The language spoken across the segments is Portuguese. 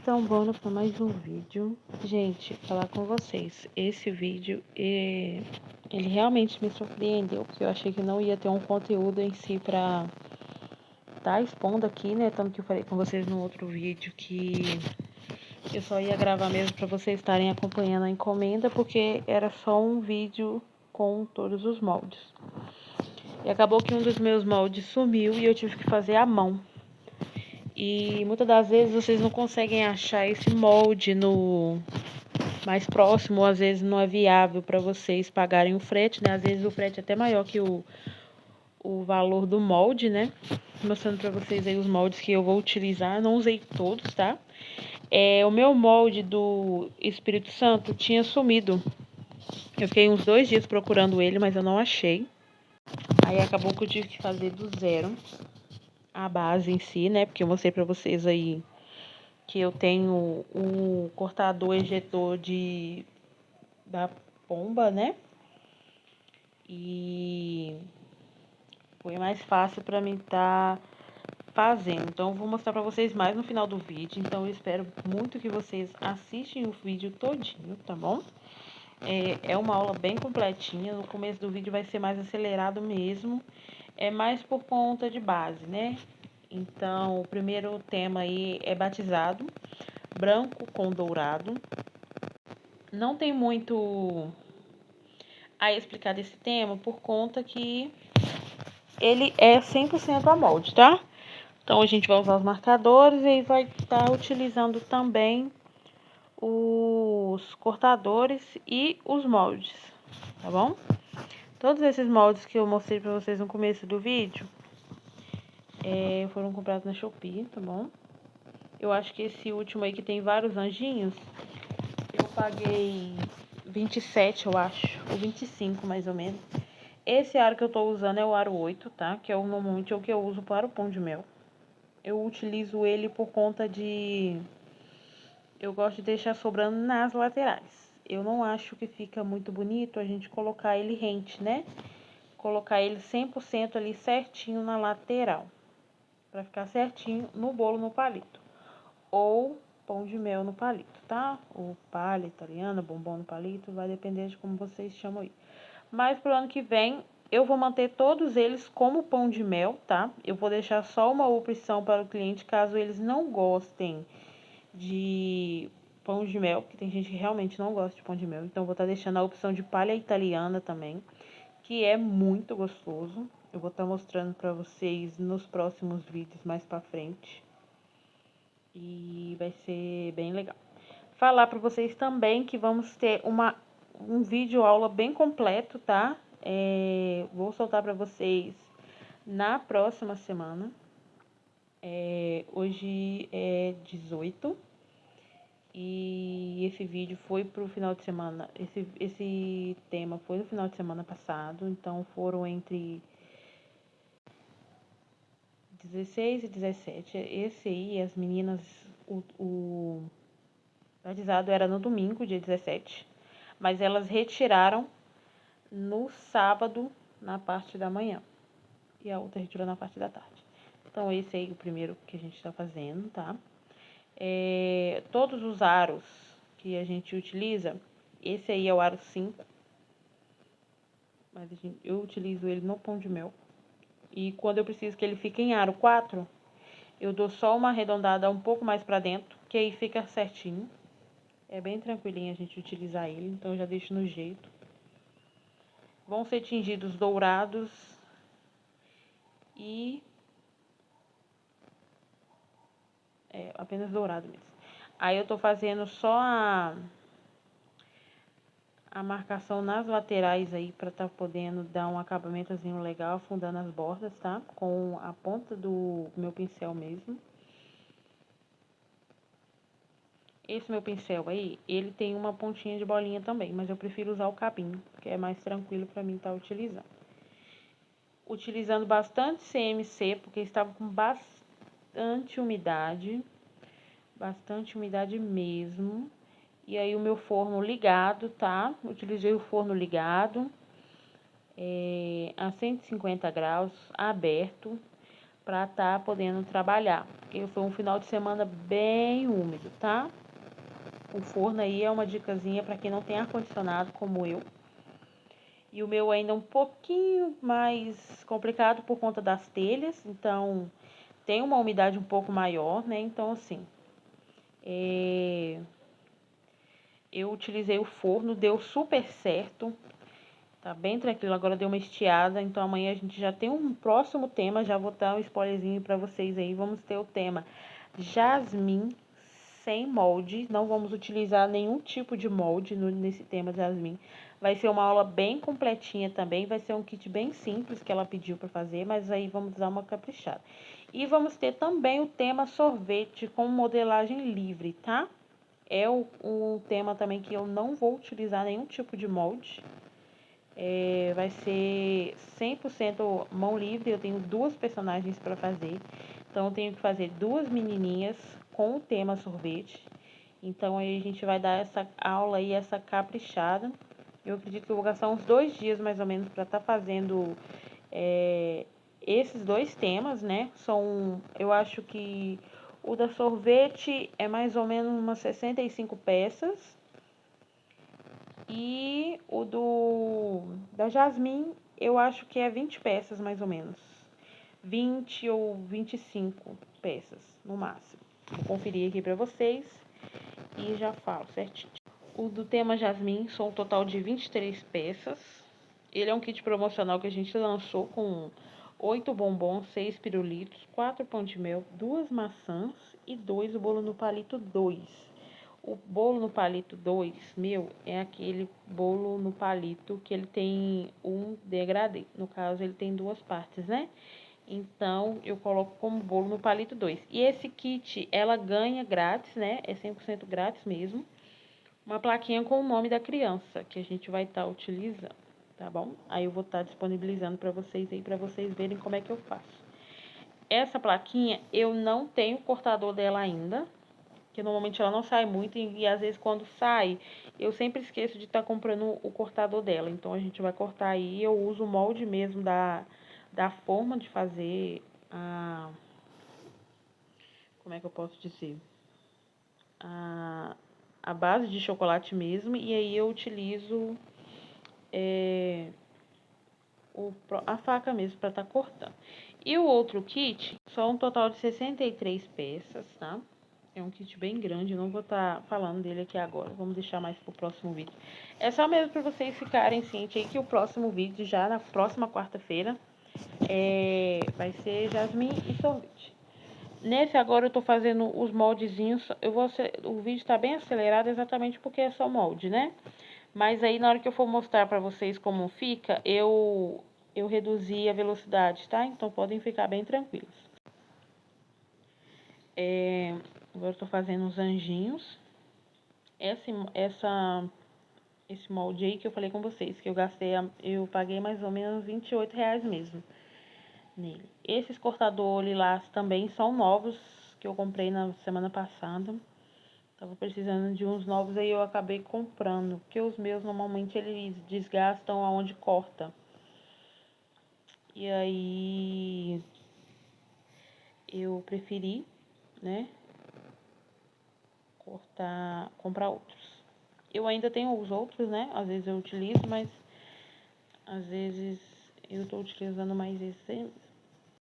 Então, bora para mais um vídeo. Gente, falar com vocês, esse vídeo, ele realmente me surpreendeu, porque eu achei que não ia ter um conteúdo em si pra tá expondo aqui, né? Tanto que eu falei com vocês no outro vídeo que eu só ia gravar mesmo pra vocês estarem acompanhando a encomenda, porque era só um vídeo com todos os moldes. E acabou que um dos meus moldes sumiu e eu tive que fazer à mão. E muitas das vezes vocês não conseguem achar esse molde no mais próximo, ou às vezes não é viável para vocês pagarem o frete, né? Às vezes o frete é até maior que o valor do molde, né? Mostrando para vocês aí os moldes que eu vou utilizar. Eu não usei todos, tá? O meu molde do Espírito Santo tinha sumido. Eu fiquei uns 2 dias procurando ele, mas eu não achei. Aí acabou que eu tive que fazer do zero a base em si, né? Porque eu mostrei pra vocês aí que eu tenho o cortador ejetor da pomba, né? E foi mais fácil pra mim tá fazendo. Então eu vou mostrar pra vocês mais no final do vídeo. Então eu espero muito que vocês assistam o vídeo todinho, tá bom? É uma aula bem completinha. No começo do vídeo vai ser mais acelerado mesmo. É mais por conta de base, né? Então, o primeiro tema aí é batizado, branco com dourado. Não tem muito a explicar desse tema por conta que ele é 100% a molde, tá? Então, a gente vai usar os marcadores e vai estar utilizando também os cortadores e os moldes, tá bom? Todos esses moldes que eu mostrei pra vocês no começo do vídeo foram comprados na Shopee, tá bom? Eu acho que esse último aí que tem vários anjinhos, eu paguei 27, eu acho, ou 25 mais ou menos. Esse aro que eu tô usando é o aro 8, tá? Que é normalmente o que eu uso para o pão de mel. Eu utilizo ele por conta de... eu gosto de deixar sobrando nas laterais. Eu não acho que fica muito bonito a gente colocar ele rente, né? Colocar ele 100% ali certinho na lateral. Pra ficar certinho no bolo no palito. Ou pão de mel no palito, tá? Ou palha italiana, bombom no palito, vai depender de como vocês chamam aí. Mas pro ano que vem, eu vou manter todos eles como pão de mel, tá? Eu vou deixar só uma opção para o cliente, caso eles não gostem de pão de mel, porque tem gente que realmente não gosta de pão de mel. Então, eu vou estar deixando a opção de palha italiana também, que é muito gostoso. Eu vou estar mostrando para vocês nos próximos vídeos mais pra frente. E vai ser bem legal. Falar para vocês também que vamos ter um vídeo aula bem completo, tá? Vou soltar para vocês na próxima semana. Hoje é 18 e esse vídeo foi pro final de semana. Esse tema foi no final de semana passado, então foram entre 16 e 17. Esse aí, as meninas, o batizado era no domingo, dia 17, mas elas retiraram no sábado, na parte da manhã, e a outra retirou na parte da tarde. Então, esse aí é o primeiro que a gente tá fazendo, tá? Todos os aros que a gente utiliza, esse aí é o aro 5, mas eu utilizo ele no pão de mel. E quando eu preciso que ele fique em aro 4, eu dou só uma arredondada um pouco mais pra dentro, que aí fica certinho. É bem tranquilinho a gente utilizar ele, então eu já deixo no jeito. Vão ser tingidos dourados e... apenas dourado mesmo. Aí eu tô fazendo só a marcação nas laterais aí, pra tá podendo dar um acabamentozinho legal, afundando as bordas, tá? Com a ponta do meu pincel mesmo. Esse meu pincel aí, ele tem uma pontinha de bolinha também, mas eu prefiro usar o cabinho, que é mais tranquilo pra mim tá utilizando. Utilizando bastante CMC, porque estava com bastante umidade mesmo. E aí o meu forno ligado, tá? Utilizei o forno ligado, a 150 graus, aberto. pra tá podendo trabalhar. Porque foi um final de semana bem úmido, tá? O forno aí é uma dicasinha pra quem não tem ar-condicionado como eu. E o meu ainda é um pouquinho mais complicado por conta das telhas, então tem uma umidade um pouco maior, né? Então, assim, eu utilizei o forno, deu super certo, tá bem tranquilo. Agora deu uma estiada, então amanhã a gente já tem um próximo tema, já vou dar um spoilerzinho pra vocês aí. Vamos ter o tema jasmim sem molde, não vamos utilizar nenhum tipo de molde nesse tema jasmim. Vai ser uma aula bem completinha também, vai ser um kit bem simples que ela pediu para fazer, mas aí vamos dar uma caprichada. E vamos ter também o tema sorvete com modelagem livre, tá? É um tema também que eu não vou utilizar nenhum tipo de molde. Vai ser 100% mão livre, eu tenho duas personagens para fazer. Então, eu tenho que fazer duas menininhas com o tema sorvete. Então, aí a gente vai dar essa aula aí, essa caprichada. Eu acredito que eu vou gastar uns 2 dias, mais ou menos, para estar fazendo esses dois temas, né? Eu acho que o da sorvete é mais ou menos umas 65 peças. E o da Jasmine, eu acho que é 20 peças, mais ou menos. 20 ou 25 peças, no máximo. Vou conferir aqui pra vocês e já falo certinho. O do tema Jasmine são um total de 23 peças. Ele é um kit promocional que a gente lançou com 8 bombons, 6 pirulitos, 4 pão de mel, 2 maçãs e 2 o bolo no palito 2. O bolo no palito 2, meu, é aquele bolo no palito que ele tem um degradê. No caso, ele tem duas partes, né? Então, eu coloco como bolo no palito 2. E esse kit, ela ganha grátis, né? É 100% grátis mesmo. Uma plaquinha com o nome da criança, que a gente vai estar utilizando, tá bom? Aí eu vou estar disponibilizando para vocês aí, para vocês verem como é que eu faço. Essa plaquinha, eu não tenho o cortador dela ainda, que normalmente ela não sai muito e às vezes quando sai, eu sempre esqueço de estar comprando o cortador dela. Então a gente vai cortar aí, eu uso o molde mesmo da forma de fazer como é que eu posso dizer? A, a base de chocolate mesmo, e aí eu utilizo a faca mesmo para estar cortando. E o outro kit, só um total de 63 peças, tá? É um kit bem grande, eu não vou estar falando dele aqui agora, vamos deixar mais pro próximo vídeo. É só mesmo para vocês ficarem cientes aí que o próximo vídeo, já na próxima quarta-feira, vai ser jasmim e sorvete. Nesse agora eu tô fazendo os moldezinhos, o vídeo tá bem acelerado exatamente porque é só molde, né? Mas aí na hora que eu for mostrar pra vocês como fica, eu reduzi a velocidade, tá? Então podem ficar bem tranquilos. Agora eu tô fazendo os anjinhos. Esse molde aí que eu falei com vocês, que eu paguei mais ou menos R$ 28 mesmo nele. Esses cortadores lilás também são novos, que eu comprei na semana passada. Tava precisando de uns novos, aí eu acabei comprando, porque os meus normalmente eles desgastam aonde corta. E aí eu preferi, né, comprar outros. Eu ainda tenho os outros, né? Às vezes eu utilizo, mas às vezes eu tô utilizando mais esse.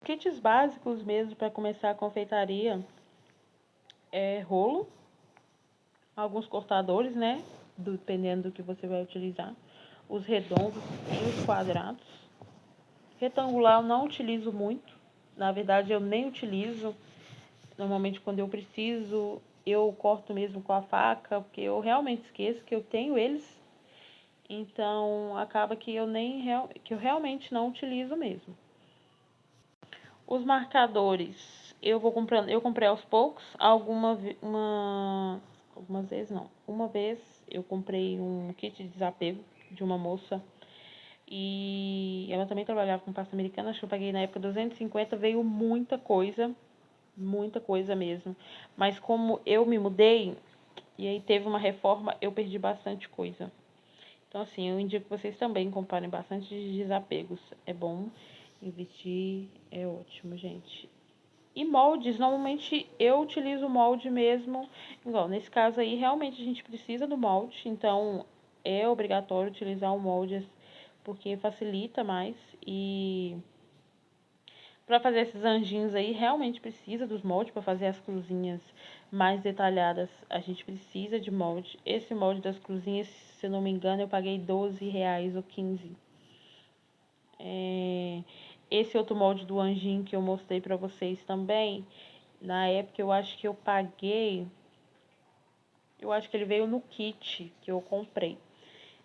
Kits básicos mesmo para começar a confeitaria é rolo, alguns cortadores, né? Dependendo do que você vai utilizar. Os redondos e os quadrados. Retangular eu não utilizo muito. Na verdade, eu nem utilizo. Normalmente, quando eu preciso, eu corto mesmo com a faca, porque eu realmente esqueço que eu tenho eles. Então, acaba que que eu realmente não utilizo mesmo. Os marcadores, eu comprei aos poucos, algumas vezes não. Uma vez eu comprei um kit de desapego de uma moça e ela também trabalhava com pasta americana, acho que eu paguei na época 250, veio muita coisa mesmo. Mas como eu me mudei e aí teve uma reforma, eu perdi bastante coisa. Então assim, eu indico que vocês também comprarem bastante de desapegos, é bom. E vestir é ótimo, gente. E moldes, normalmente eu utilizo o molde mesmo, igual nesse caso aí, realmente a gente precisa do molde, então é obrigatório utilizar o molde porque facilita mais. E para fazer esses anjinhos aí, realmente precisa dos moldes. Para fazer as cruzinhas mais detalhadas, a gente precisa de molde. Esse molde das cruzinhas, se eu não me engano, eu paguei R$ 12 ou 15. Esse outro molde do anjinho que eu mostrei pra vocês também, na época eu acho que eu paguei, eu acho que ele veio no kit que eu comprei.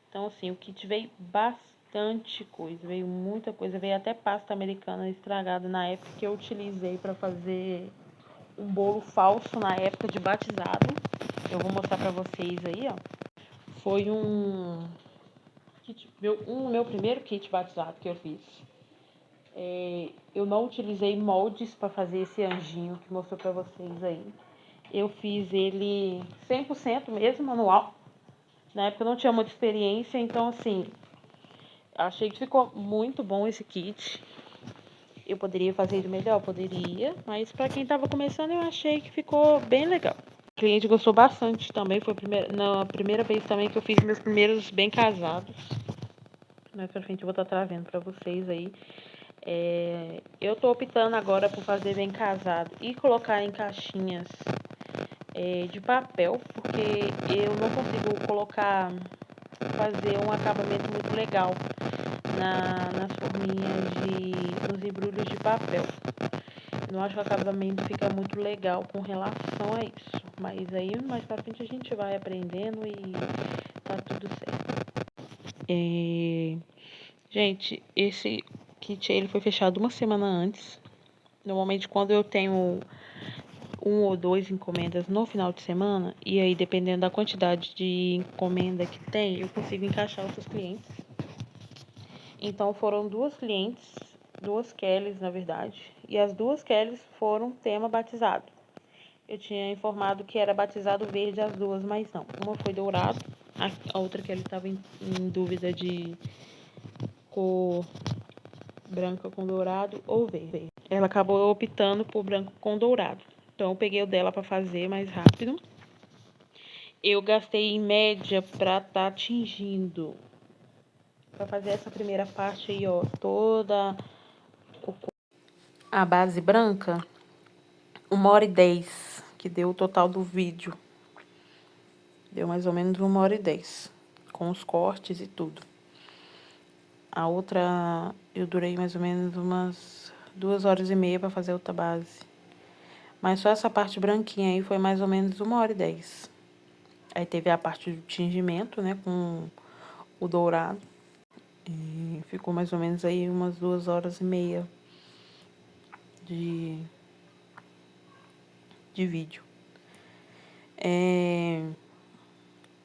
Então assim, o kit veio bastante coisa, veio muita coisa, veio até pasta americana estragada na época que eu utilizei pra fazer um bolo falso na época de batizado. Eu vou mostrar pra vocês aí, ó. Foi um kit, meu primeiro kit batizado que eu fiz. Eu não utilizei moldes para fazer esse anjinho que mostrou para vocês aí. Eu fiz ele 100% mesmo, manual. Na época eu não tinha muita experiência, então assim, achei que ficou muito bom esse kit. Eu poderia fazer ele melhor? Poderia, mas para quem estava começando eu achei que ficou bem legal. O cliente gostou bastante também, foi na primeira vez também que eu fiz meus primeiros bem casados. Mais pra frente eu vou estar trazendo para vocês aí. Eu tô optando agora por fazer bem casado e colocar em caixinhas de papel, porque eu não consigo fazer um acabamento muito legal nas forminhas nos embrulhos de papel. Não acho que o acabamento fica muito legal com relação a isso. Mas aí mais pra frente a gente vai aprendendo e tá tudo certo. Gente, esse kit ele foi fechado uma semana antes. Normalmente quando eu tenho um ou dois encomendas no final de semana, e aí dependendo da quantidade de encomenda que tem, eu consigo encaixar os seus clientes. Então foram duas clientes, duas Kellys na verdade, e as duas Kellys foram tema batizado. Eu tinha informado que era batizado verde as duas, mas não. Uma foi dourado, a outra Kelly estava em dúvida de cor branca com dourado ou verde. Ela acabou optando por branco com dourado. Então eu peguei o dela para fazer mais rápido. Eu gastei em média para tá atingindo, para fazer essa primeira parte aí, ó, toda a base branca, 1h10, que deu o total do vídeo. Deu mais ou menos 1h10, com os cortes e tudo. A outra, eu durei mais ou menos umas 2h30 para fazer outra base. Mas só essa parte branquinha aí foi mais ou menos 1h10. Aí teve a parte do tingimento, né, com o dourado. E ficou mais ou menos aí umas 2h30 de vídeo.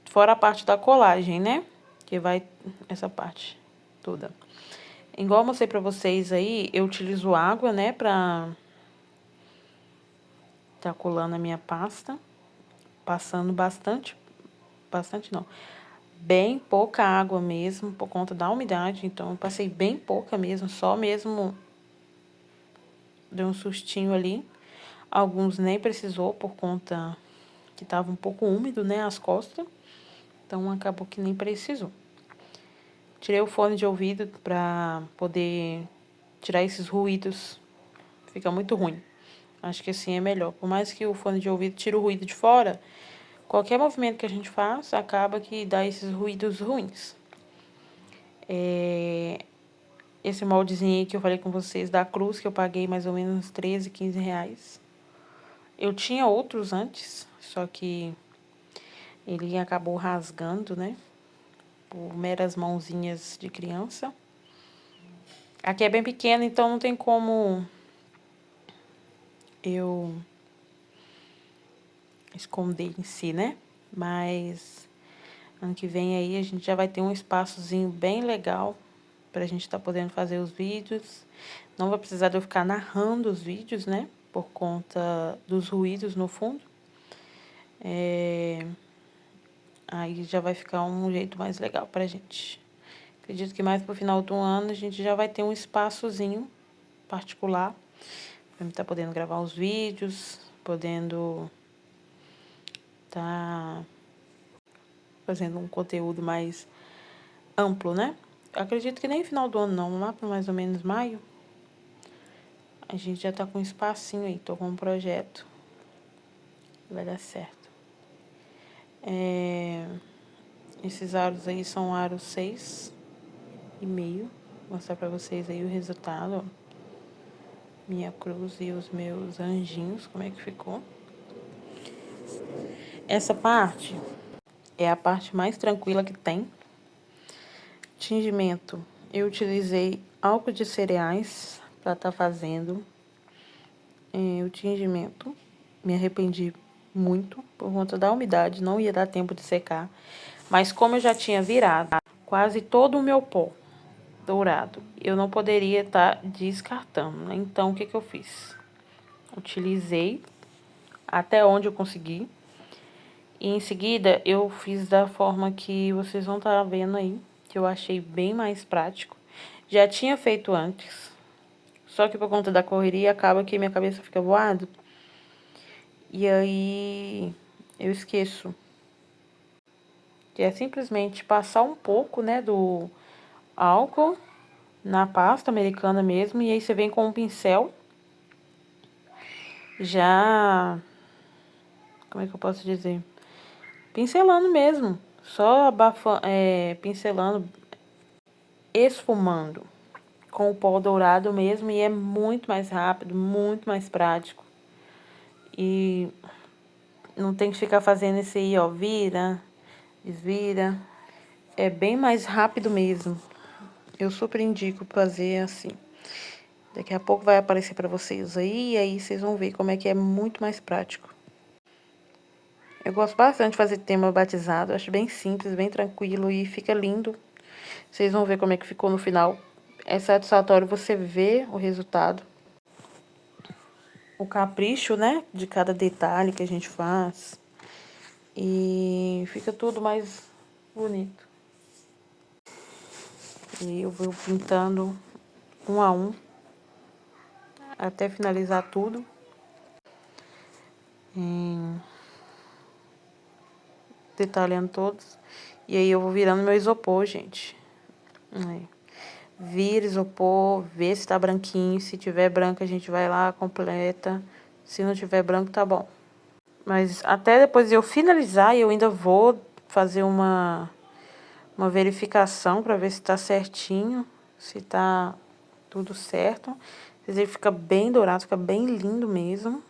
Fora a parte da colagem, né? Que vai essa parte toda. Igual eu mostrei pra vocês aí, eu utilizo água, né? Pra tá colando a minha pasta. Passando bastante não. Bem pouca água mesmo, por conta da umidade. Então, eu passei bem pouca mesmo, só mesmo deu um sustinho ali. Alguns nem precisou por conta que tava um pouco úmido, né, as costas. Então, acabou que nem precisou. Tirei o fone de ouvido pra poder tirar esses ruídos. Fica muito ruim. Acho que assim é melhor. Por mais que o fone de ouvido tire o ruído de fora, qualquer movimento que a gente faz acaba que dá esses ruídos ruins. Esse moldezinho aí que eu falei com vocês da cruz, que eu paguei mais ou menos uns 13, 15 reais. Eu tinha outros antes, só que ele acabou rasgando, né? Por meras mãozinhas de criança. Aqui é bem pequeno, então não tem como eu esconder em si, né? Mas ano que vem aí a gente já vai ter um espaçozinho bem legal pra gente estar podendo fazer os vídeos. Não vai precisar de eu ficar narrando os vídeos, né? Por conta dos ruídos no fundo. Aí já vai ficar um jeito mais legal pra gente. Acredito que mais pro final do ano a gente já vai ter um espaçozinho particular, pra mim tá podendo gravar os vídeos, podendo tá fazendo um conteúdo mais amplo, né? Eu acredito que nem final do ano não, lá para mais ou menos maio, a gente já tá com um espacinho aí, tô com um projeto, vai dar certo. Esses aros aí são aros 6,5, vou mostrar pra vocês aí o resultado, ó. Minha cruz e os meus anjinhos, como é que ficou. Essa parte é a parte mais tranquila que tem. Tingimento, eu utilizei álcool de cereais para estar fazendo o tingimento. Me arrependi muito por conta da umidade, não ia dar tempo de secar. Mas como eu já tinha virado quase todo o meu pó dourado, eu não poderia estar descartando, né? Então, o que eu fiz? Utilizei até onde eu consegui. E em seguida, eu fiz da forma que vocês vão estar vendo aí, que eu achei bem mais prático. Já tinha feito antes, só que por conta da correria, acaba que minha cabeça fica voada. E aí, eu esqueço. Que é simplesmente passar um pouco, né, do álcool na pasta americana mesmo. E aí, você vem com um pincel. Já... Como é que eu posso dizer? Pincelando mesmo. Só abafando, pincelando, esfumando com o pó dourado mesmo, e é muito mais rápido, muito mais prático. E não tem que ficar fazendo esse aí, ó, vira, desvira. É bem mais rápido mesmo. Eu super indico fazer assim. Daqui a pouco vai aparecer pra vocês aí, e aí vocês vão ver como é que é muito mais prático. Eu gosto bastante de fazer tema batizado, acho bem simples, bem tranquilo e fica lindo. Vocês vão ver como é que ficou no final. É satisfatório você ver o resultado. O capricho, né, de cada detalhe que a gente faz. E fica tudo mais bonito. E eu vou pintando um a um, até finalizar tudo. Detalhando todos. E aí eu vou virando meu isopor, gente. Aí. Vira isopor, vê se tá branquinho. Se tiver branco, a gente vai lá, completa. Se não tiver branco, tá bom. Mas até depois de eu finalizar, eu ainda vou fazer uma verificação para ver se tá certinho, se tá tudo certo. Ele fica bem dourado, fica bem lindo mesmo.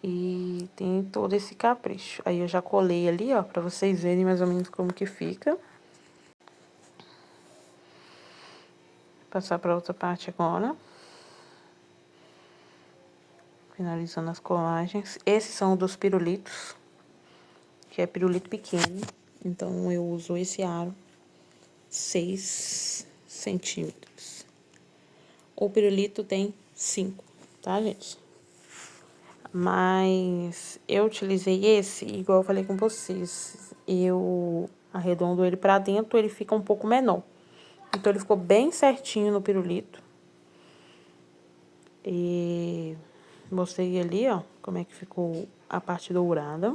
E tem todo esse capricho. Aí eu já colei ali, ó, pra vocês verem mais ou menos como que fica. Passar pra outra parte agora. Finalizando as colagens. Esses são dos pirulitos, que é pirulito pequeno. Então, eu uso esse aro, 6 centímetros. O pirulito tem 5, tá, gente? Mas eu utilizei esse, igual eu falei com vocês. Eu arredondo ele pra dentro, ele fica um pouco menor. Então, ele ficou bem certinho no pirulito. E mostrei ali, ó, como é que ficou a parte dourada.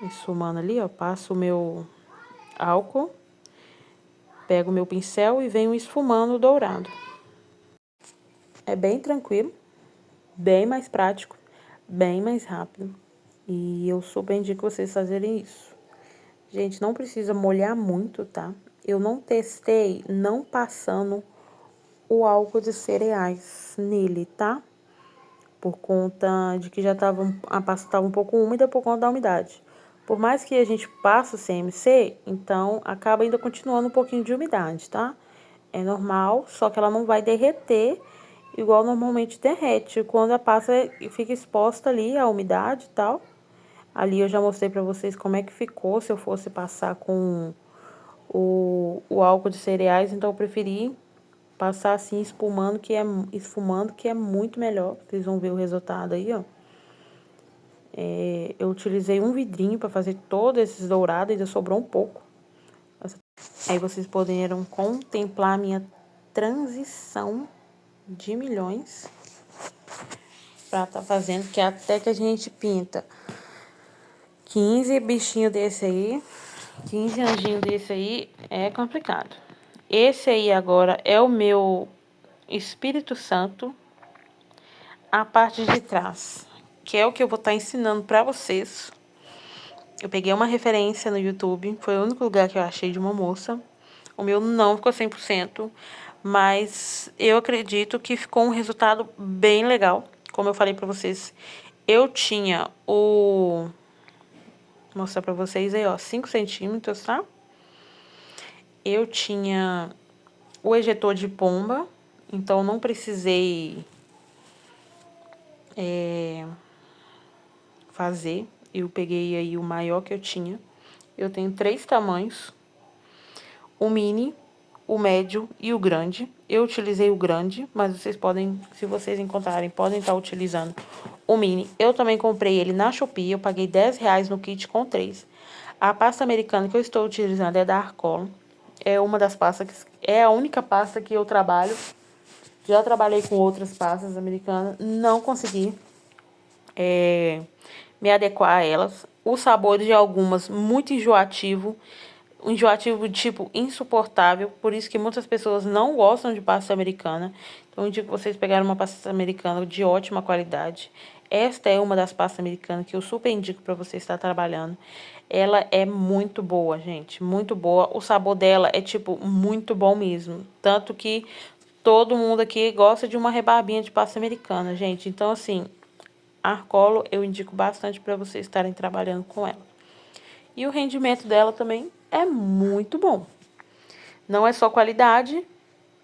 Esfumando ali, ó, passo o meu álcool, pego o meu pincel e venho esfumando o dourado. É bem tranquilo, bem mais prático, bem mais rápido. E eu super indico vocês fazerem isso. Gente, não precisa molhar muito, tá? Eu não testei não passando o álcool de cereais nele, tá? Por conta de que já tava, a pasta estava um pouco úmida por conta da umidade. Por mais que a gente passe o CMC, então acaba ainda continuando um pouquinho de umidade, tá? É normal, só que ela não vai derreter igual normalmente derrete. Quando a pasta fica exposta ali à umidade e tal. Ali eu já mostrei pra vocês como é que ficou se eu fosse passar com o álcool de cereais, então eu preferi passar assim esfumando, que é muito melhor. Vocês vão ver o resultado aí, ó. Eu utilizei um vidrinho para fazer todos esses dourados, ainda sobrou um pouco. Aí vocês poderam contemplar a minha transição de milhões pra tá fazendo, que até que a gente pinta 15 bichinhos desse aí, 15 anjinhos desse aí, é complicado. Esse aí agora é o meu Espírito Santo, a parte de trás, que é o que eu vou estar ensinando pra vocês. Eu peguei uma referência no YouTube, foi o único lugar que eu achei de uma moça. O meu não ficou 100%, mas eu acredito que ficou um resultado bem legal. Como eu falei pra vocês, eu tinha o... Vou mostrar pra vocês aí, ó, 5 centímetros, tá? Eu tinha o ejetor de pomba, então não precisei fazer. Eu peguei aí o maior que eu tinha. Eu tenho 3 tamanhos, o mini, o médio e o grande. Eu utilizei o grande, mas vocês podem, se vocês encontrarem, podem estar utilizando o mini. Eu também comprei ele na Shopee, eu paguei R$10 no kit com 3. A pasta americana que eu estou utilizando é da Arcolo. É uma das pastas, é a única pasta que eu trabalho. Já trabalhei com outras pastas americanas, não consegui me adequar a elas. O sabor de algumas muito enjoativo, um enjoativo tipo insuportável, por isso que muitas pessoas não gostam de pasta americana. Então eu indico vocês pegarem uma pasta americana de ótima qualidade. Esta é uma das pastas americanas que eu super indico para você estar trabalhando. Ela é muito boa, gente, muito boa. O sabor dela é tipo muito bom mesmo, tanto que todo mundo aqui gosta de uma rebarbinha de pasta americana, gente. Então assim, Arcolo eu indico bastante para vocês estarem trabalhando com ela. E o rendimento dela também é muito bom. Não é só qualidade,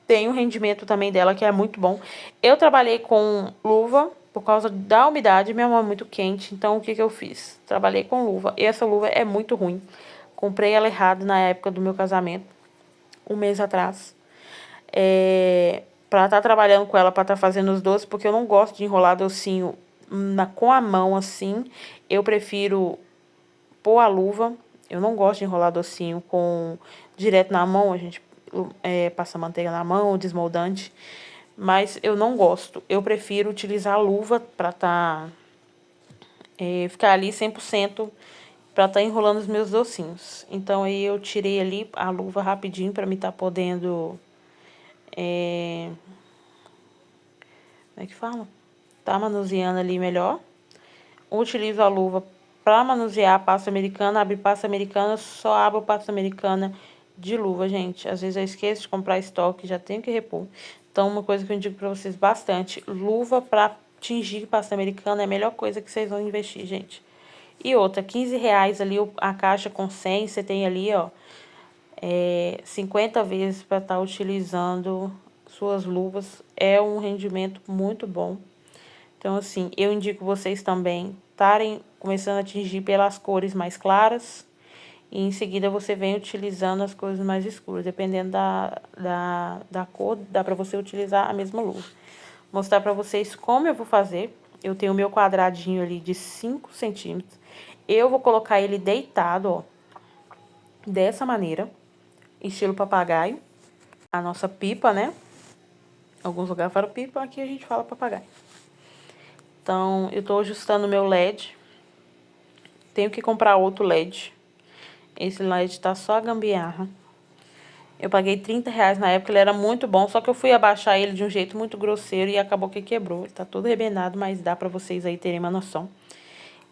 tem o rendimento também dela que é muito bom. Eu trabalhei com luva por causa da umidade, minha mão é muito quente, então o que eu fiz? Trabalhei com luva, e essa luva é muito ruim. Comprei ela errada na época do meu casamento, um mês atrás. Pra estar trabalhando com ela, pra estar fazendo os doces, porque eu não gosto de enrolar docinho com a mão assim. Eu prefiro pôr a luva. Eu não gosto de enrolar docinho direto na mão. A gente passa manteiga na mão, desmoldante. Mas eu não gosto. Eu prefiro utilizar a luva pra ficar ali 100% pra estar enrolando os meus docinhos. Então aí eu tirei ali a luva rapidinho pra me estar podendo... como é que fala? Tá manuseando ali melhor. Utilizo a luva para manusear a pasta americana. Abre pasta americana, só abro pasta americana de luva, gente. Às vezes eu esqueço de comprar estoque, já tenho que repor. Então, uma coisa que eu indico para vocês bastante: luva para tingir pasta americana é a melhor coisa que vocês vão investir, gente. E outra, R$15 ali a caixa com 100, você tem ali, ó, 50 vezes para estar utilizando suas luvas. É um rendimento muito bom. Então, assim, eu indico vocês também estarem começando a atingir pelas cores mais claras. E em seguida você vem utilizando as cores mais escuras. Dependendo da cor, dá pra você utilizar a mesma luva. Vou mostrar pra vocês como eu vou fazer. Eu tenho o meu quadradinho ali de 5 centímetros. Eu vou colocar ele deitado, ó. Dessa maneira. Estilo papagaio. A nossa pipa, né? Alguns lugares falam pipa, aqui a gente fala papagaio. Então, eu tô ajustando o meu LED. Tenho que comprar outro LED. Esse LED tá só a gambiarra. Eu paguei R$30 na época, ele era muito bom, só que eu fui abaixar ele de um jeito muito grosseiro e acabou que quebrou. Ele tá todo arrebentado, mas dá pra vocês aí terem uma noção.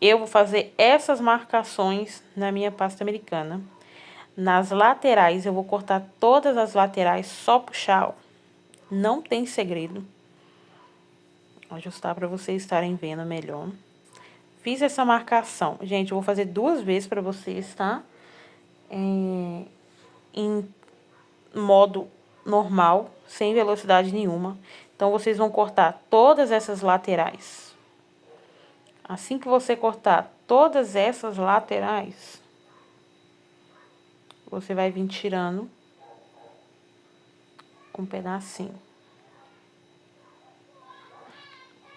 Eu vou fazer essas marcações na minha pasta americana. Nas laterais, eu vou cortar todas as laterais, só puxar, ó. Não tem segredo. Vou ajustar pra vocês estarem vendo melhor. Fiz essa marcação. Gente, eu vou fazer 2 vezes pra vocês, tá? Em modo normal, sem velocidade nenhuma. Então, vocês vão cortar todas essas laterais. Assim que você cortar todas essas laterais, você vai vir tirando um pedacinho.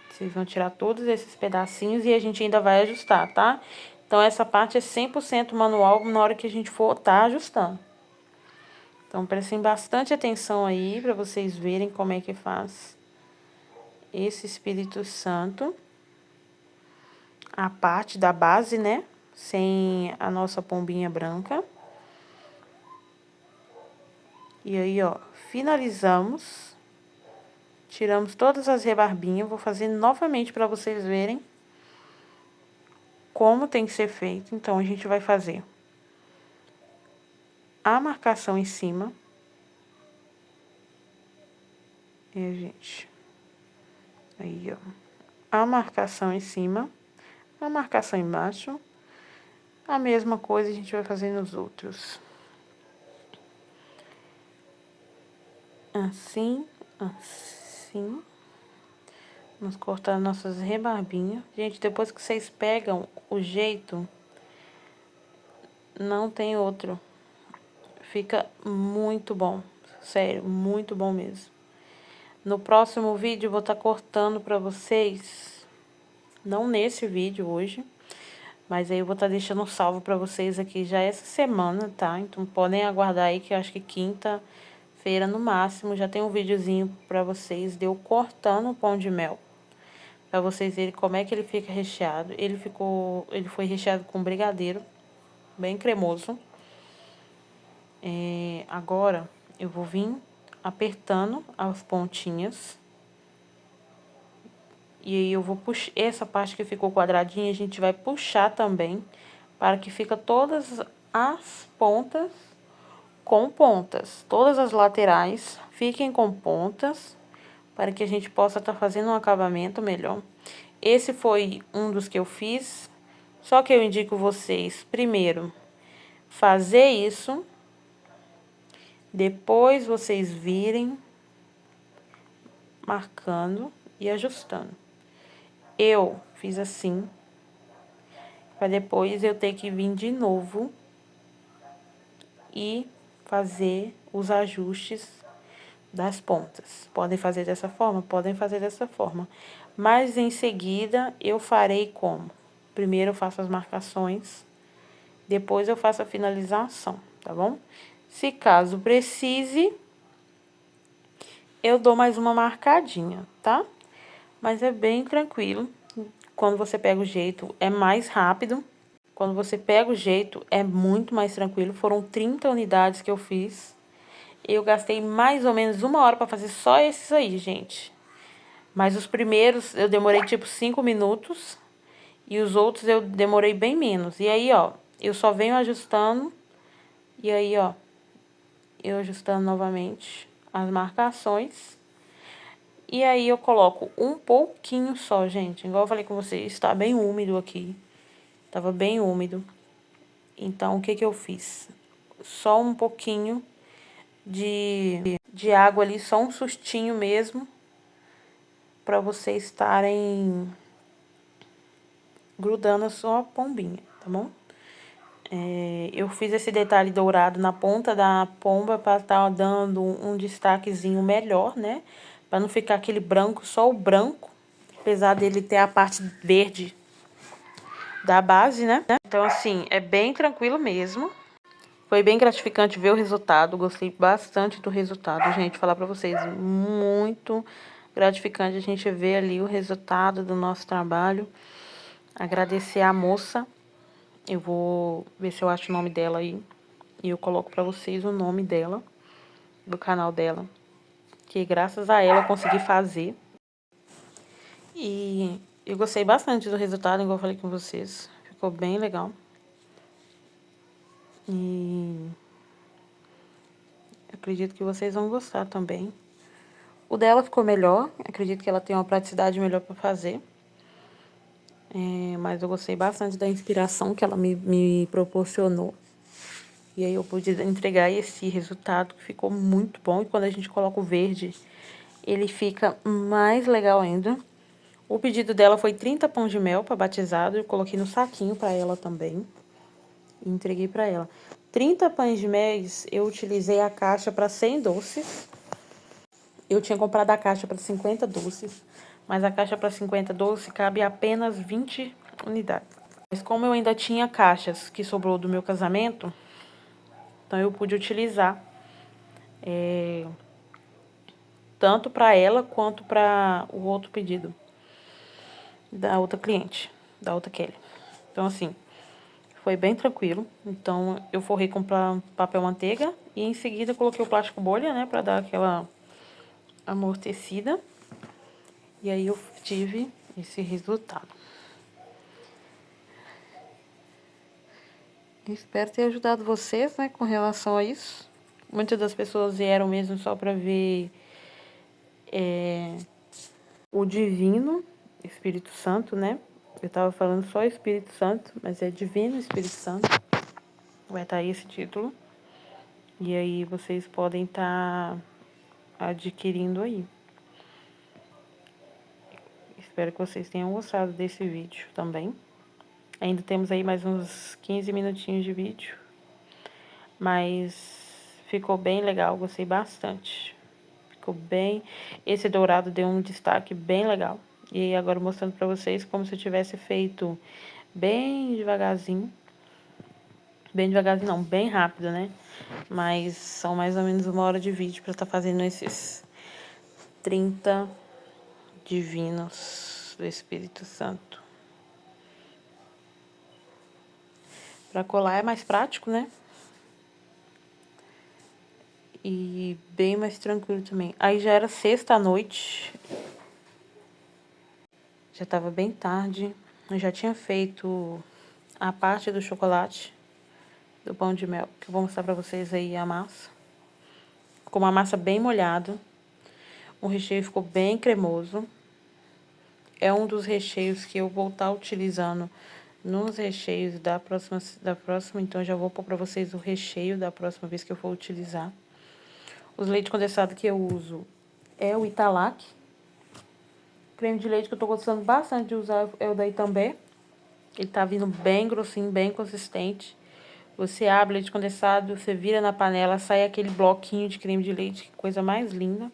Vocês vão tirar todos esses pedacinhos e a gente ainda vai ajustar, tá? Então, essa parte é 100% manual na hora que a gente for ajustando. Então, prestem bastante atenção aí para vocês verem como é que faz esse Espírito Santo. A parte da base, né? Sem a nossa pombinha branca. E aí, ó, finalizamos. Tiramos todas as rebarbinhas. Vou fazer novamente para vocês verem como tem que ser feito. Então, a gente vai fazer a marcação em cima. Gente. Aí, ó. A marcação em cima. A marcação embaixo. A mesma coisa a gente vai fazer nos outros. Assim, assim. Vamos cortar nossas rebarbinhas. Gente, depois que vocês pegam o jeito, não tem outro. Fica muito bom. Sério, muito bom mesmo. No próximo vídeo eu vou estar cortando pra vocês. Não nesse vídeo hoje. Mas aí eu vou estar deixando salvo pra vocês aqui já essa semana, tá? Então podem aguardar aí que eu acho que quinta-feira no máximo já tem um videozinho pra vocês de eu cortando o pão de mel. Pra vocês verem como é que ele fica recheado. Ele foi recheado com brigadeiro, bem cremoso. Agora eu vou vir apertando as pontinhas. E aí eu vou puxar, essa parte que ficou quadradinha, a gente vai puxar também, para que fica todas as pontas com pontas. Todas as laterais fiquem com pontas, para que a gente possa estar fazendo um acabamento melhor. Esse foi um dos que eu fiz, só que eu indico vocês, primeiro, fazer isso, depois vocês virem marcando e ajustando. Eu fiz assim, para depois eu ter que vir de novo e fazer os ajustes das pontas. Podem fazer dessa forma? Podem fazer dessa forma. Mas em seguida eu farei como? Primeiro eu faço as marcações, depois eu faço a finalização, tá bom? Se caso precise, eu dou mais uma marcadinha, tá? Mas é bem tranquilo. Quando você pega o jeito, é mais rápido. Quando você pega o jeito, é muito mais tranquilo. Foram 30 unidades que eu fiz. Eu gastei mais ou menos 1 hora para fazer só esses aí, gente. Mas os primeiros eu demorei tipo 5 minutos. E os outros eu demorei bem menos. E aí, ó, eu só venho ajustando. E aí, ó, eu ajustando novamente as marcações. E aí eu coloco um pouquinho só, gente. Igual eu falei com vocês, está bem úmido aqui. Tava bem úmido. Então, o que que eu fiz? Só um pouquinho de água ali, só um sustinho mesmo. Pra vocês estarem grudando a sua pombinha, tá bom? Eu fiz esse detalhe dourado na ponta da pomba pra estar dando um destaquezinho melhor, né? Pra não ficar aquele branco, só o branco. Apesar dele ter a parte verde da base, né? Então, assim, é bem tranquilo mesmo. Foi bem gratificante ver o resultado. Gostei bastante do resultado, gente. Falar pra vocês, muito gratificante a gente ver ali o resultado do nosso trabalho. Agradecer a moça. Eu vou ver se eu acho o nome dela aí. E eu coloco pra vocês o nome dela, do canal dela. Que graças a ela eu consegui fazer. E eu gostei bastante do resultado, igual eu falei com vocês. Ficou bem legal. E acredito que vocês vão gostar também. O dela ficou melhor. Acredito que ela tem uma praticidade melhor para fazer. Mas eu gostei bastante da inspiração que ela me proporcionou. E aí eu pude entregar esse resultado que ficou muito bom. E quando a gente coloca o verde, ele fica mais legal ainda. O pedido dela foi 30 pães de mel para batizado. Eu coloquei no saquinho para ela também. E entreguei para ela. 30 pães de mel, eu utilizei a caixa para 100 doces. Eu tinha comprado a caixa para 50 doces, mas a caixa para 50 doces cabe apenas 20 unidades. Mas como eu ainda tinha caixas que sobrou do meu casamento, então eu pude utilizar tanto para ela quanto para o outro pedido da outra cliente, da outra Kelly. Então, assim, foi bem tranquilo. Então, eu forrei com papel manteiga e em seguida coloquei o plástico bolha, né, para dar aquela amortecida. E aí eu tive esse resultado. Espero ter ajudado vocês, né, com relação a isso. Muitas das pessoas vieram mesmo só para ver o Divino Espírito Santo, né? Eu tava falando só Espírito Santo, mas é Divino Espírito Santo. Vai estar aí esse título. E aí vocês podem estar adquirindo aí. Espero que vocês tenham gostado desse vídeo também. Ainda temos aí mais uns 15 minutinhos de vídeo. Mas ficou bem legal, gostei bastante. Ficou bem... Esse dourado deu um destaque bem legal. E agora mostrando pra vocês como se eu tivesse feito bem devagarzinho. Bem devagarzinho não, bem rápido, né? Mas são mais ou menos 1 hora de vídeo pra estar fazendo esses 30 divinos do Espírito Santo. Pra colar é mais prático, né? E bem mais tranquilo também. Aí já era sexta à noite. Já tava bem tarde. Eu já tinha feito a parte do chocolate, do pão de mel, que eu vou mostrar pra vocês aí a massa. Ficou uma massa bem molhada. O recheio ficou bem cremoso. É um dos recheios que eu vou estar utilizando nos recheios da próxima. Então, eu já vou pôr pra vocês o recheio da próxima vez que eu for utilizar. Os leite condensado que eu uso é o Italac. Creme de leite que eu tô gostando bastante de usar é o da Itambé. Ele tá vindo bem grossinho, bem consistente. Você abre o leite condensado, você vira na panela, sai aquele bloquinho de creme de leite, que coisa mais linda.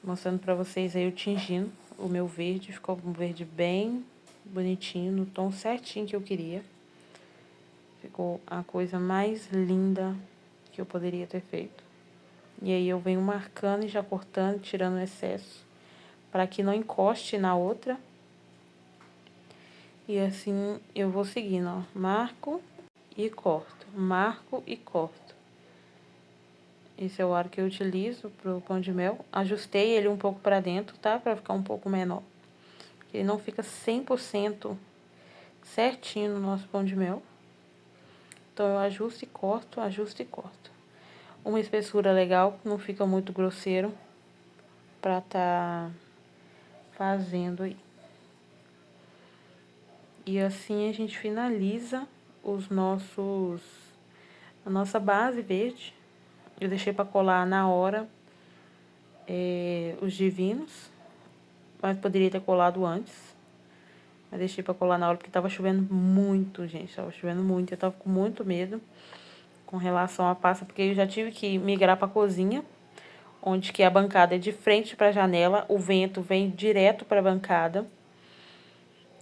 Mostrando pra vocês aí o tingindo, o meu verde. Ficou um verde bem bonitinho, no tom certinho que eu queria. Ficou a coisa mais linda que eu poderia ter feito. E aí eu venho marcando e já cortando, tirando o excesso, para que não encoste na outra. E assim eu vou seguindo, ó. Marco e corto, marco e corto. Esse é o aro que eu utilizo pro pão de mel. Ajustei ele um pouco para dentro, tá? Para ficar um pouco menor. Ele não fica 100% certinho no nosso pão de mel. Então, eu ajusto e corto, ajusto e corto. Uma espessura legal, não fica muito grosseiro pra tá fazendo aí. E assim a gente finaliza a nossa base verde. Eu deixei pra colar na hora os divinos, mas poderia ter colado antes. Mas deixei pra colar na hora porque tava chovendo muito, gente. Tava chovendo muito. Eu tava com muito medo com relação à pasta, porque eu já tive que migrar pra cozinha, onde que a bancada é de frente pra janela. O vento vem direto pra bancada.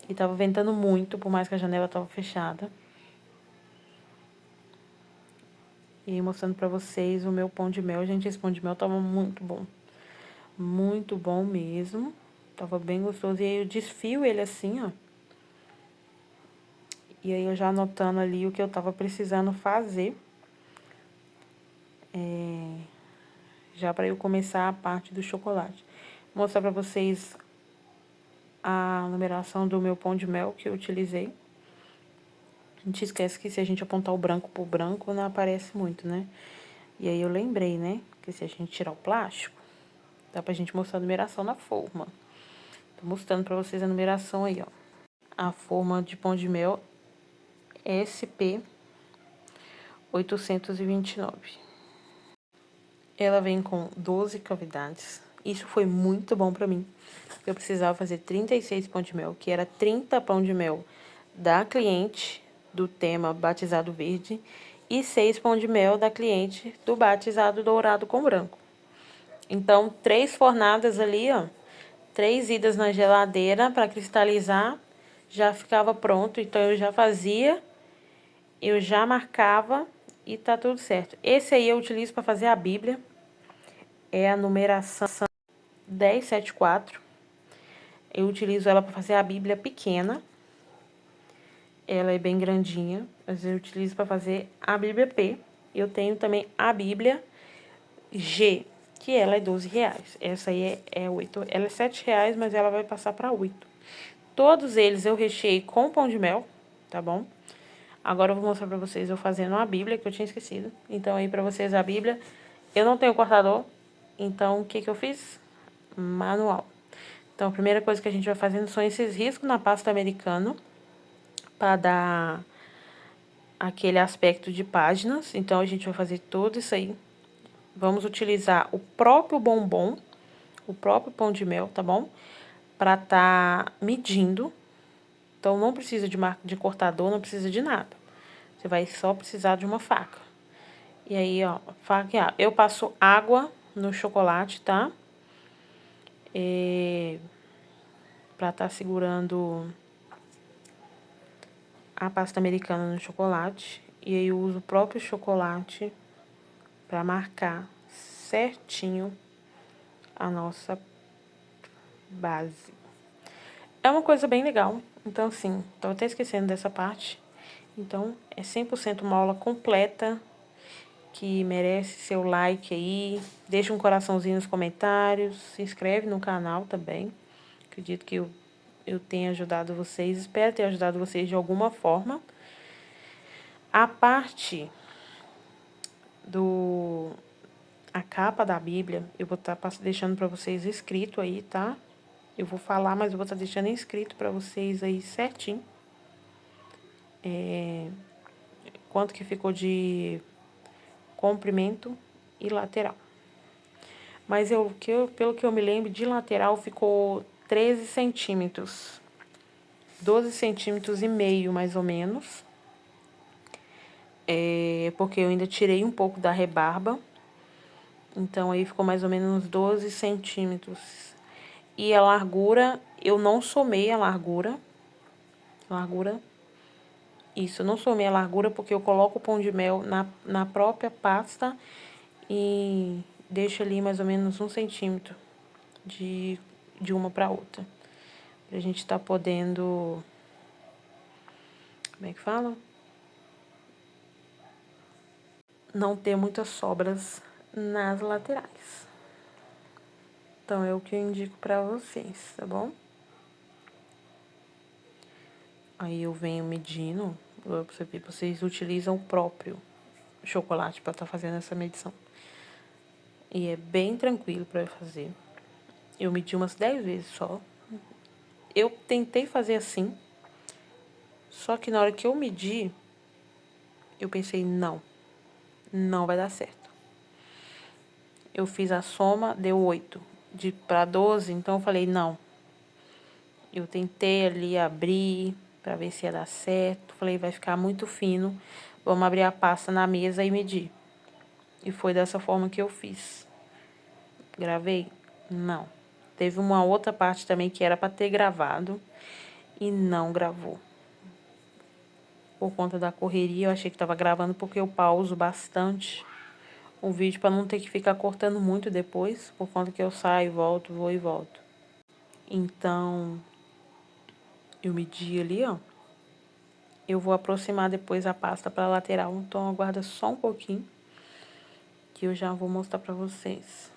E tava ventando muito, por mais que a janela tava fechada. E aí, mostrando pra vocês o meu pão de mel. Gente, esse pão de mel tava muito bom. Muito bom mesmo. Tava bem gostoso. E aí, eu desfio ele assim, ó. E aí, eu já anotando ali o que eu tava precisando fazer. Já pra eu começar a parte do chocolate. Vou mostrar pra vocês a numeração do meu pão de mel que eu utilizei. A gente esquece que se a gente apontar o branco pro branco, não aparece muito, né? E aí, eu lembrei, né? Que se a gente tirar o plástico, dá pra gente mostrar a numeração na forma. Tô mostrando pra vocês a numeração aí, ó. A forma de pão de mel SP 829. Ela vem com 12 cavidades. Isso foi muito bom pra mim. Eu precisava fazer 36 pão de mel, que era 30 pão de mel da cliente do tema batizado verde e 6 pão de mel da cliente do batizado dourado com branco. Então, 3 fornadas ali, ó. 3 idas na geladeira para cristalizar, já ficava pronto. Então, eu já fazia, eu já marcava e tá tudo certo. Esse aí eu utilizo para fazer a Bíblia. É a numeração 1074. Eu utilizo ela para fazer a Bíblia pequena. Ela é bem grandinha, mas eu utilizo para fazer a Bíblia P. Eu tenho também a Bíblia G, que ela é R$12. Essa aí é 8. Ela é R$7, mas ela vai passar para 8. Todos eles eu recheei com pão de mel, tá bom? Agora eu vou mostrar pra vocês eu fazendo a Bíblia, que eu tinha esquecido. Então, aí pra vocês a Bíblia. Eu não tenho cortador, então o que que eu fiz? Manual. Então, a primeira coisa que a gente vai fazendo são esses riscos na pasta americana, pra dar aquele aspecto de páginas. Então, a gente vai fazer tudo isso aí. Vamos utilizar o próprio bombom, o próprio pão de mel, tá bom? Pra tá medindo. Então, não precisa de cortador, não precisa de nada. Você vai só precisar de uma faca. E aí, ó, faca, eu passo água no chocolate, tá? Pra tá segurando a pasta americana no chocolate. E aí eu uso o próprio chocolate pra marcar certinho a nossa base. É uma coisa bem legal. Então, assim, tô até esquecendo dessa parte. Então, é 100% uma aula completa que merece seu like aí. Deixa um coraçãozinho nos comentários. Se inscreve no canal também. Acredito que eu tenha ajudado vocês. Espero ter ajudado vocês de alguma forma. A parte a capa da Bíblia, eu vou estar deixando para vocês escrito aí, tá? Eu vou falar, mas eu vou estar deixando escrito para vocês aí certinho. Quanto que ficou de comprimento e lateral. Mas pelo que eu me lembro, de lateral ficou 13 centímetros. 12 centímetros e meio, mais ou menos. Porque eu ainda tirei um pouco da rebarba. Então, aí ficou mais ou menos uns 12 centímetros. E a largura, eu não somei a largura. Isso, eu não somei a largura porque eu coloco o pão de mel na própria pasta e deixo ali mais ou menos 1 centímetro de uma para outra. Pra gente tá podendo... Como é que fala? Não ter muitas sobras nas laterais. Então, é o que eu indico pra vocês, tá bom? Aí eu venho medindo, vocês utilizam o próprio chocolate para estar fazendo essa medição. E é bem tranquilo para eu fazer. Eu medi umas 10 vezes só. Eu tentei fazer assim, só que na hora que eu medi, eu pensei, não vai dar certo. Eu fiz a soma, deu 8 para 12, então eu falei, não. Eu tentei ali abrir para ver se ia dar certo. Falei, vai ficar muito fino. Vamos abrir a pasta na mesa e medir. E foi dessa forma que eu fiz. Gravei? Não. Teve uma outra parte também que era para ter gravado e não gravou. Por conta da correria, eu achei que estava gravando porque eu pauso bastante o vídeo para não ter que ficar cortando muito depois, por conta que eu saio, volto, vou e volto. Então, eu medi ali, ó. Eu vou aproximar depois a pasta para a lateral, então aguarda só um pouquinho, que eu já vou mostrar para vocês.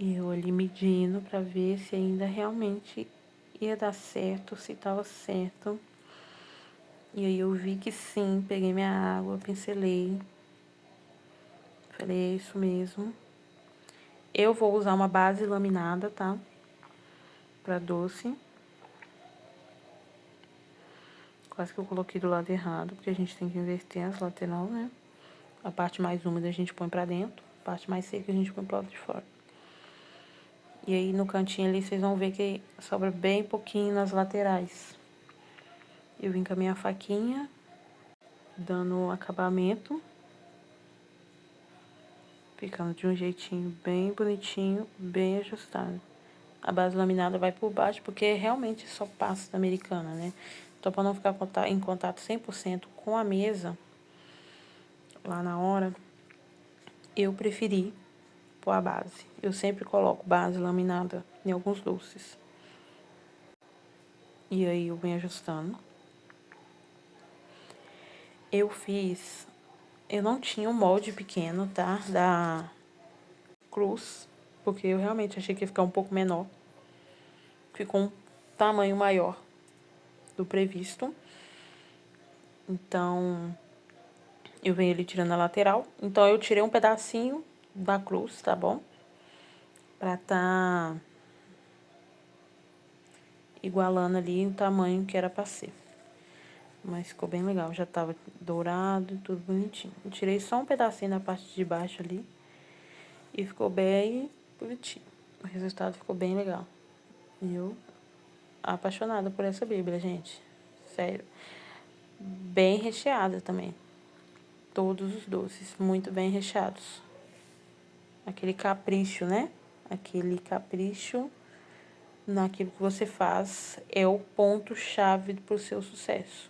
E eu ali medindo para ver se ainda realmente ia dar certo, se tava certo. E aí eu vi que sim, peguei minha água, pincelei. Falei, é isso mesmo. Eu vou usar uma base laminada, tá? Pra doce. Quase que eu coloquei do lado errado, porque a gente tem que inverter as lateral, né? A parte mais úmida a gente põe pra dentro, a parte mais seca a gente põe pro lado de fora. E aí no cantinho ali vocês vão ver que sobra bem pouquinho nas laterais. Eu vim com a minha faquinha, dando acabamento, ficando de um jeitinho bem bonitinho, bem ajustado. A base laminada vai por baixo, porque realmente só pasta americana, né? Então, para não ficar em contato 100% com a mesa, lá na hora, eu preferi pôr a base. Eu sempre coloco base laminada em alguns doces. E aí eu venho ajustando. Eu não tinha um molde pequeno, tá? Da cruz, porque eu realmente achei que ia ficar um pouco menor. Ficou um tamanho maior do previsto. Então, eu venho ele tirando a lateral. Então, eu tirei um pedacinho da cruz, tá bom? Pra tá igualando ali o tamanho que era pra ser. Mas ficou bem legal, já tava dourado, tudo bonitinho. Eu tirei só um pedacinho na parte de baixo ali. E ficou bem bonitinho. O resultado ficou bem legal. E eu apaixonada por essa Bíblia, gente. Sério. Bem recheada também. Todos os doces, muito bem recheados. Aquele capricho, né? Aquele capricho naquilo que você faz é o ponto-chave pro seu sucesso.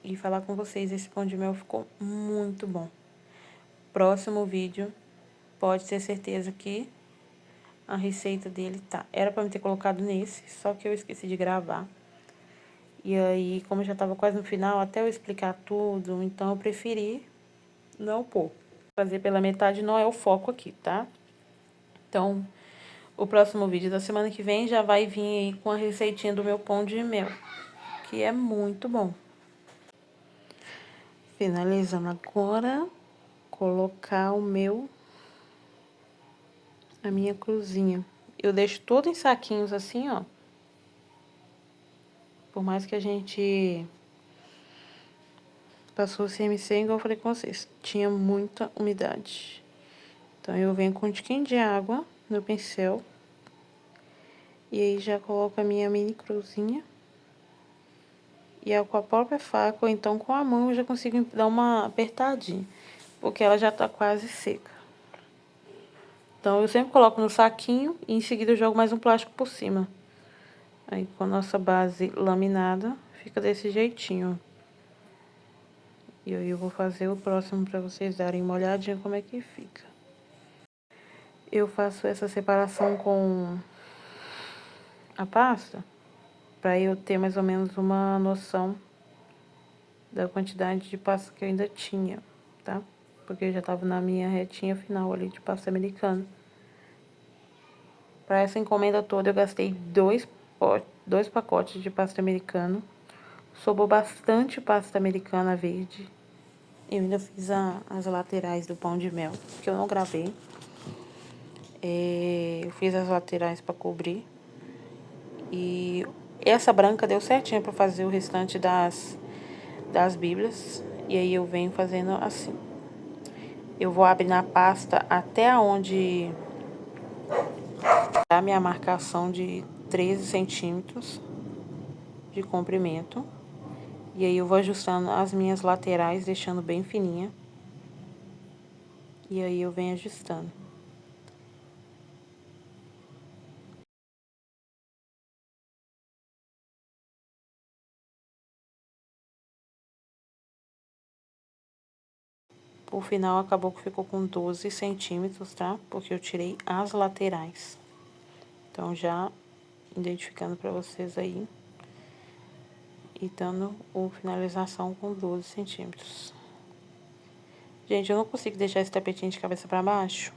E falar com vocês, esse pão de mel ficou muito bom. Próximo vídeo, pode ter certeza que a receita dele tá. Era pra me ter colocado nesse, só que eu esqueci de gravar. E aí, como já tava quase no final, até eu explicar tudo, então eu preferi não pôr. Fazer pela metade não é o foco aqui, tá? Então, o próximo vídeo da semana que vem já vai vir aí com a receitinha do meu pão de mel, que é muito bom. Finalizando agora, colocar a minha cruzinha. Eu deixo tudo em saquinhos assim, ó. Por mais que a gente passou o CMC, igual eu falei com vocês, tinha muita umidade. Então, eu venho com um tiquinho de água no pincel. E aí, já coloco a minha mini cruzinha. E aí, com a própria faca, ou então com a mão, eu já consigo dar uma apertadinha. Porque ela já tá quase seca. Então, eu sempre coloco no saquinho e em seguida eu jogo mais um plástico por cima. Aí, com a nossa base laminada, fica desse jeitinho. E aí, eu vou fazer o próximo pra vocês darem uma olhadinha como é que fica. Eu faço essa separação com a pasta, pra eu ter mais ou menos uma noção da quantidade de pasta que eu ainda tinha, tá? Porque eu já tava na minha retinha final ali de pasta americana. Para essa encomenda toda eu gastei dois pacotes de pasta americana. Sobrou bastante pasta americana verde. Eu ainda fiz as laterais do pão de mel, que eu não gravei. Eu fiz as laterais para cobrir. E essa branca deu certinho para fazer o restante das bíblias. E aí eu venho fazendo assim. Eu vou abrir na pasta até onde a minha marcação de 13 centímetros de comprimento. E aí eu vou ajustando as minhas laterais, deixando bem fininha. E aí eu venho ajustando. Por final, acabou que ficou com 12 centímetros, tá? Porque eu tirei as laterais. Então, já identificando pra vocês aí. E dando a finalização com 12 centímetros. Gente, eu não consigo deixar esse tapetinho de cabeça pra baixo.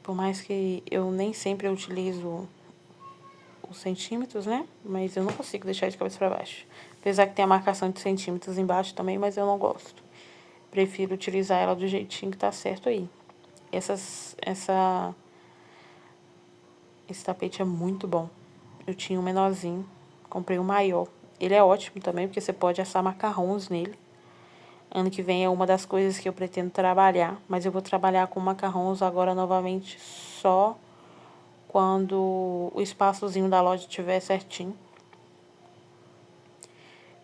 Por mais que eu nem sempre utilizo os centímetros, né? Mas eu não consigo deixar de cabeça pra baixo. Apesar que tem a marcação de centímetros embaixo também, mas eu não gosto. Prefiro utilizar ela do jeitinho que tá certo aí. Esse tapete é muito bom. Eu tinha um menorzinho, comprei um maior. Ele é ótimo também, porque você pode assar macarrões nele. Ano que vem é uma das coisas que eu pretendo trabalhar, mas eu vou trabalhar com macarrões agora novamente só quando o espaçozinho da loja estiver certinho.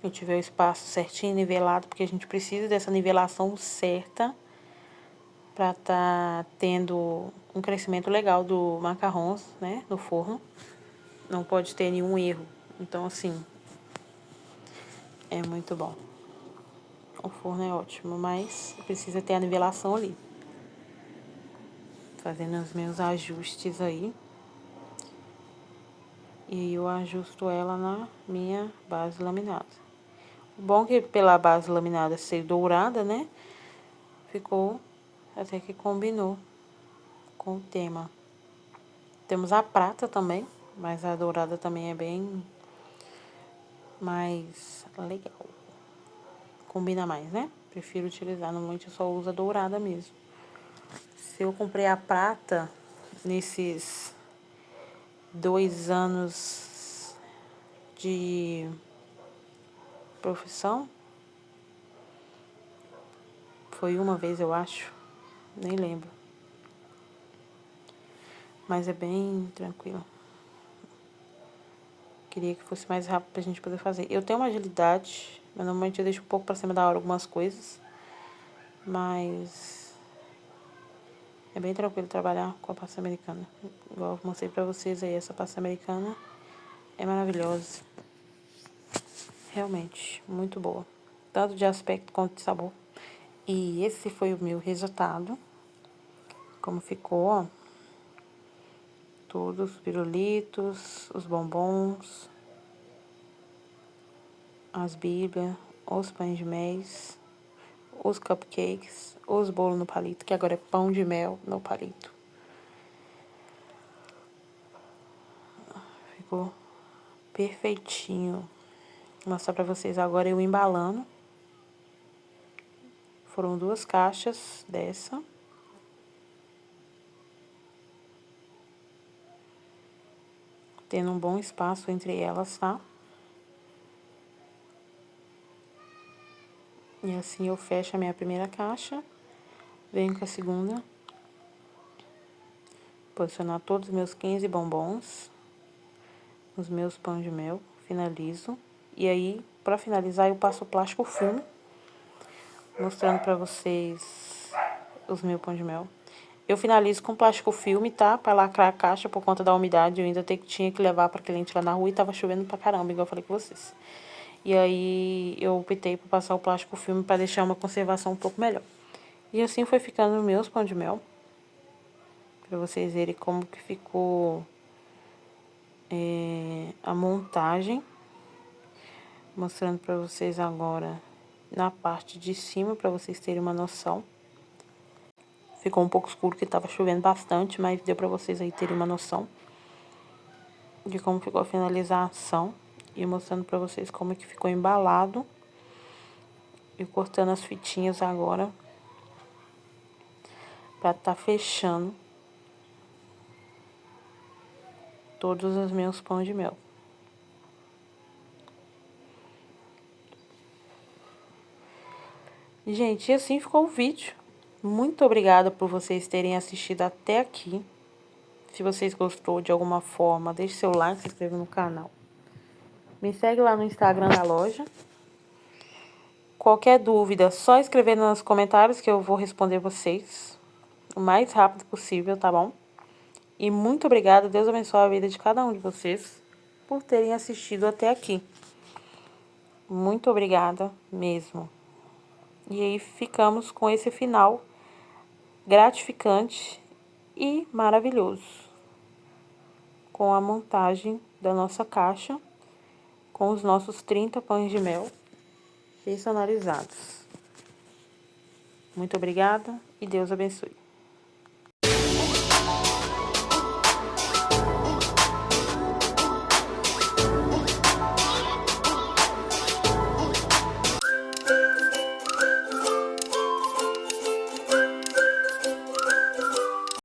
e tiver o espaço certinho, nivelado, porque a gente precisa dessa nivelação certa para tá tendo um crescimento legal do macarrons, né, no forno. Não pode ter nenhum erro. Então, assim, é muito bom. O forno é ótimo, mas precisa ter a nivelação ali. Fazendo os meus ajustes aí. E eu ajusto ela na minha base laminada. O bom é que pela base laminada ser dourada, né? Ficou até que combinou com o tema. Temos a prata também, mas a dourada também é bem mais legal. Combina mais, né? Prefiro utilizar, normalmente eu só uso a dourada mesmo. Se eu comprei a prata nesses 2 anos de profissão, foi uma vez, eu acho, nem lembro. Mas é bem tranquilo. Queria que fosse mais rápido pra gente poder fazer. Eu tenho uma agilidade, mas normalmente eu deixo um pouco pra cima da hora algumas coisas. Mas é bem tranquilo trabalhar com a pasta americana. Igual eu mostrei pra vocês aí, essa pasta americana é maravilhosa. Realmente, muito boa. Tanto de aspecto quanto de sabor. E esse foi o meu resultado. Como ficou, ó. Todos os pirulitos, os bombons, as bíblias, os pães de mês, os cupcakes, os bolos no palito, que agora é pão de mel no palito. Ficou perfeitinho. Vou mostrar pra vocês agora eu embalando. Foram 2 caixas dessa. Tendo um bom espaço entre elas, tá? E assim eu fecho a minha primeira caixa. Venho com a segunda. Posicionar todos os meus 15 bombons. Os meus pães de mel. Finalizo. E aí, pra finalizar, eu passo o plástico filme. Mostrando pra vocês os meus pães de mel. Eu finalizo com plástico filme, tá? Pra lacrar a caixa por conta da umidade. Eu ainda tinha que levar pra cliente lá na rua e tava chovendo pra caramba, igual eu falei com vocês. E aí eu optei por passar o plástico filme pra deixar uma conservação um pouco melhor. E assim foi ficando os meus pão de mel. Pra vocês verem como que ficou a montagem. Mostrando pra vocês agora na parte de cima, pra vocês terem uma noção. Ficou um pouco escuro, que tava chovendo bastante, mas deu pra vocês aí terem uma noção de como ficou a finalização. E mostrando pra vocês como que ficou embalado. E cortando as fitinhas agora. Pra tá fechando todos os meus pães de mel. Gente, e assim ficou o vídeo. Muito obrigada por vocês terem assistido até aqui. Se vocês gostou de alguma forma, deixe seu like, se inscreva no canal. Me segue lá no Instagram da loja. Qualquer dúvida, só escrever nos comentários que eu vou responder vocês o mais rápido possível, tá bom? E muito obrigada, Deus abençoe a vida de cada um de vocês por terem assistido até aqui. Muito obrigada mesmo. E aí ficamos com esse final gratificante e maravilhoso, com a montagem da nossa caixa, com os nossos 30 pães de mel personalizados. Muito obrigada e Deus abençoe.